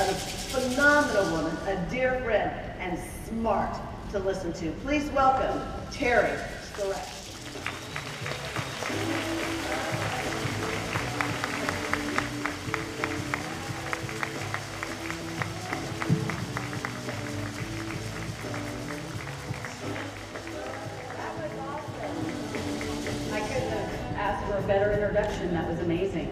a phenomenal woman, a dear friend, and smart to listen to. Please welcome Terri Suresh. Better introduction. That was amazing.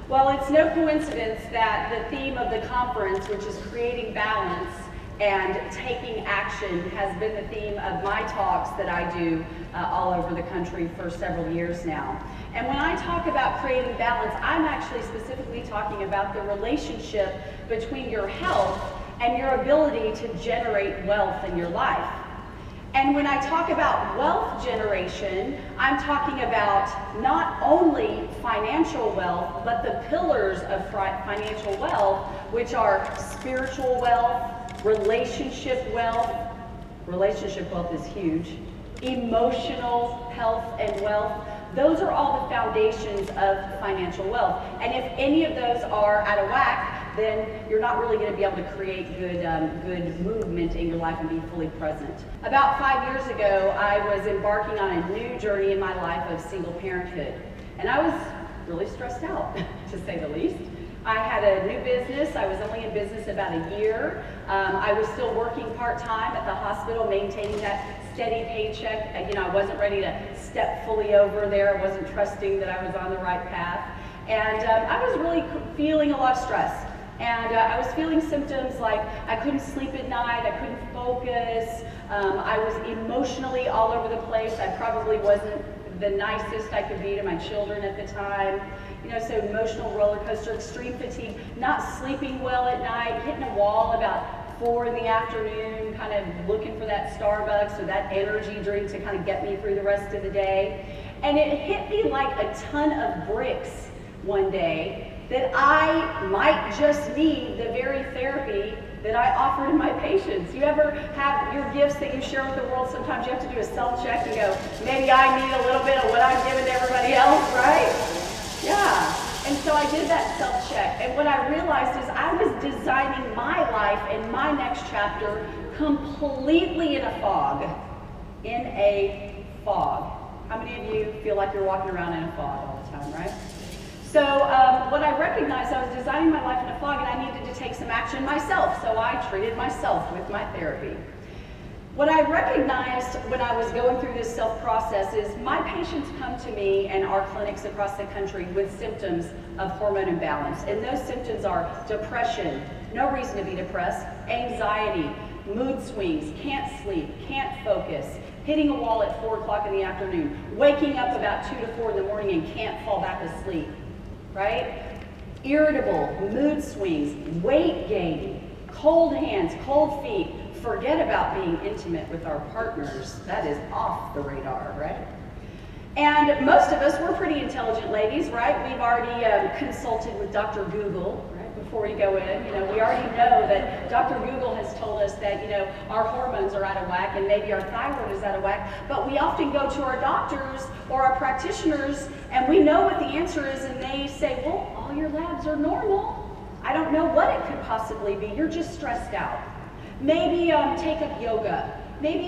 Well, it's no coincidence that the theme of the conference, which is creating balance and taking action, has been the theme of my talks that I do all over the country for several years now. And when I talk about creating balance, I'm actually specifically talking about the relationship between your health and your ability to generate wealth in your life. And when I talk about wealth generation, I'm talking about not only financial wealth, but the pillars of financial wealth, which are spiritual wealth, relationship wealth is huge, emotional health and wealth. Those are all the foundations of financial wealth. And if any of those are out of whack, then you're not really going to be able to create good movement in your life and be fully present. About 5 years ago, I was embarking on a new journey in my life of single parenthood. And I was really stressed out, to say the least. I had a new business. I was only in business about a year. I was still working part-time at the hospital, maintaining that steady paycheck. I wasn't ready to step fully over there. I wasn't trusting that I was on the right path. And I was really feeling a lot of stress. And I was feeling symptoms like I couldn't sleep at night, I couldn't focus, I was emotionally all over the place. I probably wasn't the nicest I could be to my children at the time. So emotional roller coaster, extreme fatigue, not sleeping well at night, hitting a wall about 4 in the afternoon, kind of looking for that Starbucks or that energy drink to kind of get me through the rest of the day. And it hit me like a ton of bricks one day that I might just need the very therapy that I offer to my patients. You ever have your gifts that you share with the world? Sometimes you have to do a self-check and go, maybe I need a little bit of what I'm giving to everybody else, right? Yeah. And so I did that self-check, and what I realized is I was designing my life and my next chapter completely in a fog. In a fog. How many of you feel like you're walking around in a fog all the time, right? So what I recognized, I was designing my life in a fog and I needed to take some action myself, so I treated myself with my therapy. What I recognized when I was going through this self-process is my patients come to me and our clinics across the country with symptoms of hormone imbalance. And those symptoms are depression, no reason to be depressed, anxiety, mood swings, can't sleep, can't focus, hitting a wall at 4 o'clock in the afternoon, waking up about 2 to 4 in the morning and can't fall back asleep. Right? Irritable, mood swings, weight gain, cold hands, cold feet. Forget about being intimate with our partners. That is off the radar, right? And most of us, we're pretty intelligent ladies, right? We've already consulted with Dr. Google, right? Before we go in, we already know that Dr. Google has told us that, our hormones are out of whack and maybe our thyroid is out of whack, but we often go to our doctors or our practitioners and we know what the answer is and they say, well, all your labs are normal. I don't know what it could possibly be. You're just stressed out. Maybe take up yoga. Maybe,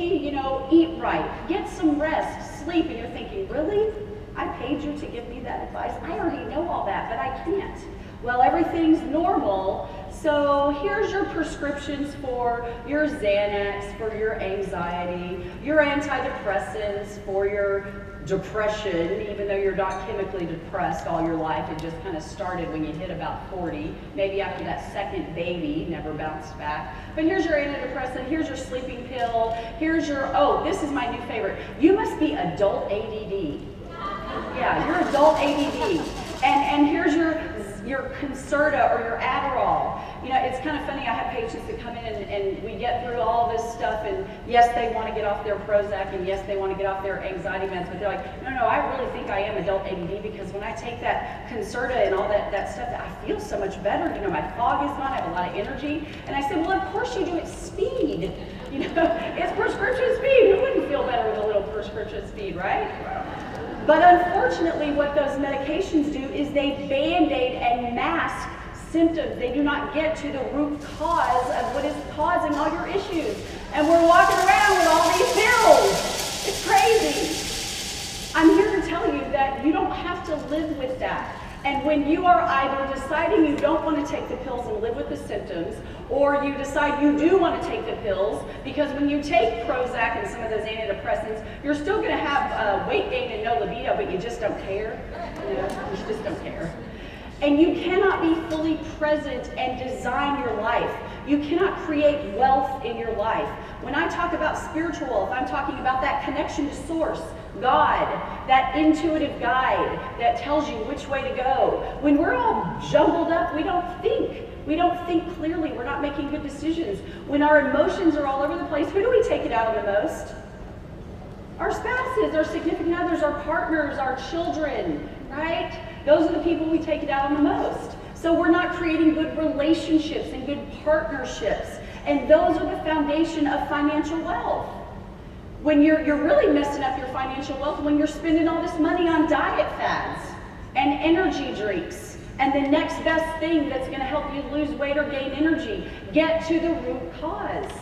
eat right. Get some rest, sleep. And you're thinking, really? I paid you to give me that advice? I already know all that, but I can't. Well, everything's normal. So here's your prescriptions for your Xanax, for your anxiety, your antidepressants, for your depression, even though you're not chemically depressed all your life. It just kind of started when you hit about 40. Maybe after that second baby, never bounced back. But here's your antidepressant, here's your sleeping pill, here's your, oh, this is my new favorite. You must be adult ADD. Yeah, you're adult ADD. And here's your Concerta or your Adderall. It's kind of funny, I have patients that come in and we get through all this stuff and yes, they want to get off their Prozac and yes, they want to get off their anxiety meds, but they're like, no, I really think I am adult ADD because when I take that Concerta and all that stuff, I feel so much better. My fog is gone, I have a lot of energy. And I said, well, of course you do, it's speed. It's prescription speed. Who wouldn't feel better with a little prescription speed, right? But unfortunately, what those medications do is they band-aid and mask symptoms. They do not get to the root cause of what is causing all your issues. And we're walking around with all these pills. It's crazy. I'm here to tell you that you don't have to live with that. And when you are either deciding you don't want to take the pills and live with the symptoms, or you decide you do want to take the pills, because when you take Prozac and some of those antidepressants, you're still going to have weight gain and no libido, but you just don't care. You just don't care. And you cannot be fully present and design your life. You cannot create wealth in your life. When I talk about spiritual wealth, I'm talking about that connection to source, God, that intuitive guide that tells you which way to go. When we're all jumbled up, we don't think. We don't think clearly. We're not making good decisions. When our emotions are all over the place, who do we take it out on the most? Our spouses, our significant others, our partners, our children, right? Those are the people we take it out on the most. So we're not creating good relationships and good partnerships. And those are the foundation of financial wealth. When you're really messing up your financial wealth when you're spending all this money on diet fads and energy drinks and the next best thing that's going to help you lose weight or gain energy. Get to the root cause.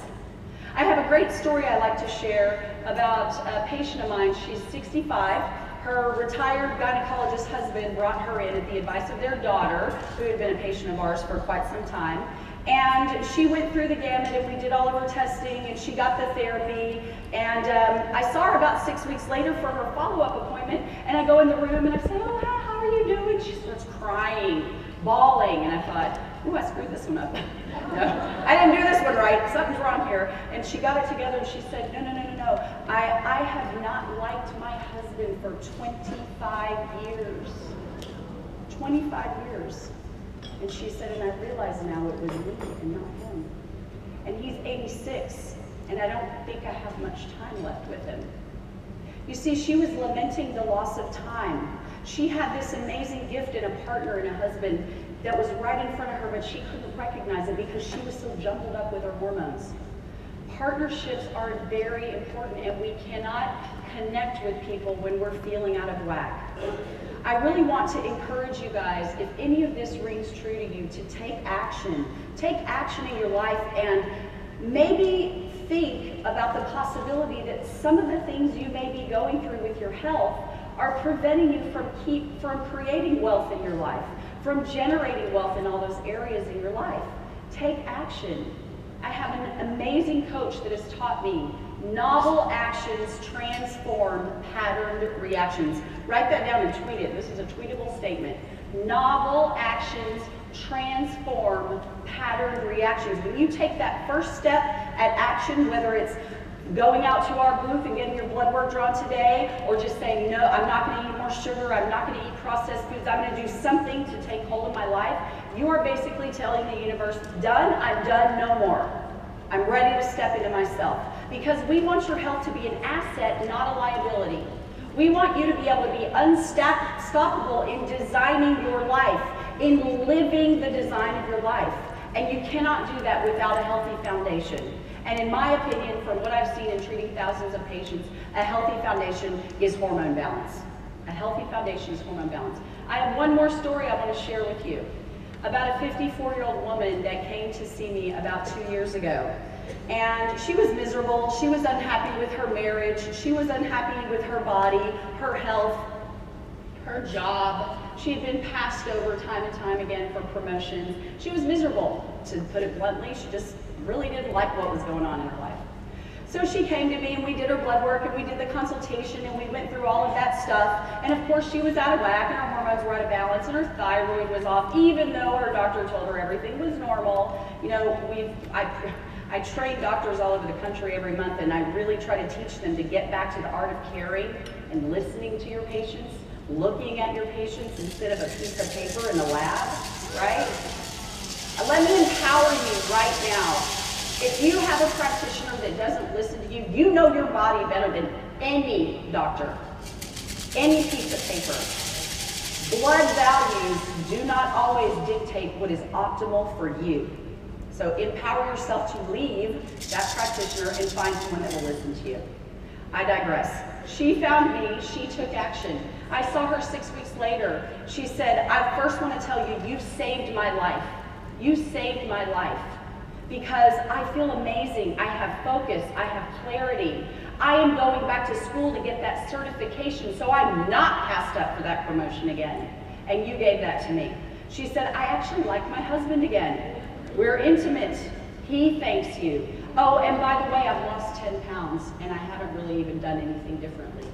I have a great story I like to share about a patient of mine. She's 65. Her retired gynecologist husband brought her in at the advice of their daughter, who had been a patient of ours for quite some time. And she went through the gamut, and we did all of her testing, and she got the therapy. And I saw her about 6 weeks later for her follow-up appointment, and I go in the room and I say, "Oh, hi, how are you doing?" She starts crying, bawling, and I thought, "Ooh, I screwed this one up." No, I didn't do this one right. Something's wrong here. And she got it together, and she said, "No. I have not liked my husband for 25 years. 25 years." And she said, "And I realize now it was me and not him. And he's 86, and I don't think I have much time left with him." You see, she was lamenting the loss of time. She had this amazing gift and a partner and a husband that was right in front of her, but she couldn't recognize it because she was so jumbled up with her hormones. Partnerships are very important, and we cannot connect with people when we're feeling out of whack. I really want to encourage you guys, if any of this rings true to you, to take action. Take action in your life, and maybe think about the possibility that some of the things you may be going through with your health are preventing you from creating wealth in your life, from generating wealth in all those areas in your life. Take action. I have an amazing coach that has taught me novel actions transform patterned reactions. Write that down and tweet it. This is a tweetable statement. Novel actions transform patterned reactions. When you take that first step at action, whether it's going out to our booth and getting your blood work drawn today, or just saying, "No, I'm not going to eat more sugar, I'm not going to eat processed foods, I'm going to do something to take hold of my life," you are basically telling the universe, "Done, I'm done, no more. I'm ready to step into myself." Because we want your health to be an asset, not a liability. We want you to be able to be unstoppable in designing your life, in living the design of your life. And you cannot do that without a healthy foundation. And in my opinion, from what I've seen in treating thousands of patients, a healthy foundation is hormone balance. A healthy foundation is hormone balance. I have one more story I want to share with you about a 54-year-old woman that came to see me about 2 years ago. And she was miserable. She was unhappy with her marriage. She was unhappy with her body, her health, her job. She had been passed over time and time again for promotions. She was miserable, to put it bluntly. She just really didn't like what was going on in her life. So she came to me, and we did her blood work, and we did the consultation, and we went through all of that stuff. And of course, she was out of whack, and her hormones were out of balance, and her thyroid was off, even though her doctor told her everything was normal. You know, I train doctors all over the country every month, and I really try to teach them to get back to the art of caring and listening to your patients, looking at your patients instead of a piece of paper in the lab, right? Let me empower you right now. If you have a practitioner that doesn't listen to you, you know your body better than any doctor, any piece of paper. Blood values do not always dictate what is optimal for you. So empower yourself to leave that practitioner and find someone that will listen to you. I digress. She found me, she took action. I saw her 6 weeks later. She said, "I first want to tell you, you've saved my life. You saved my life because I feel amazing. I have focus, I have clarity. I am going back to school to get that certification so I'm not passed up for that promotion again. And you gave that to me. She said, I actually like my husband again. We're intimate. He thanks you. Oh, and by the way, I've lost 10 pounds and I haven't really even done anything differently.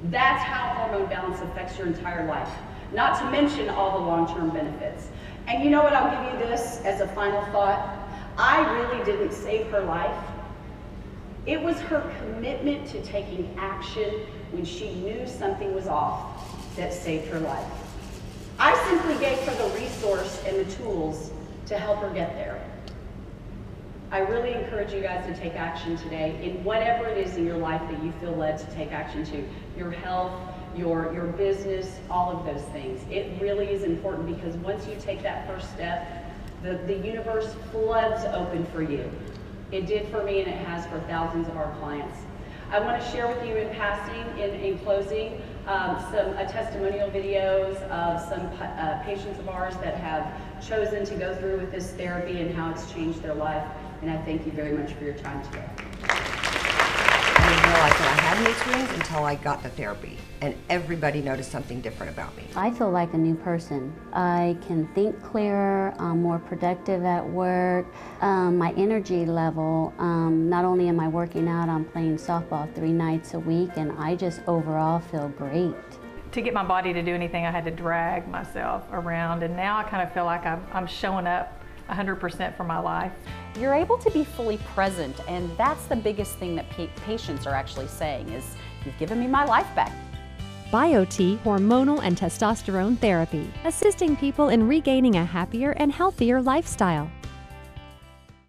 That's how hormone balance affects your entire life. Not to mention all the long-term benefits. And you know what, I'll give you this as a final thought. I really didn't save her life. It was her commitment to taking action when she knew something was off that saved her life. I simply gave her the resource and the tools to help her get there. I really encourage you guys to take action today in whatever it is in your life that you feel led to take action to. Your health, your business, all of those things. It really is important because once you take that first step, the universe floods open for you. It did for me and it has for thousands of our clients. I want to share with you in passing, in closing, some testimonial videos of some patients of ours that have chosen to go through with this therapy and how it's changed their life. And I thank you very much for your time today. I didn't realize that I had mood swings until I got the therapy, and everybody noticed something different about me. I feel like a new person. I can think clearer, I'm more productive at work. My energy level, not only am I working out, I'm playing softball 3 nights a week, and I just overall feel great. To get my body to do anything, I had to drag myself around, and now I kind of feel like I'm showing up 100% for my life. You're able to be fully present, and that's the biggest thing that patients are actually saying is, you've given me my life back. BioT Hormonal and Testosterone Therapy, assisting people in regaining a happier and healthier lifestyle.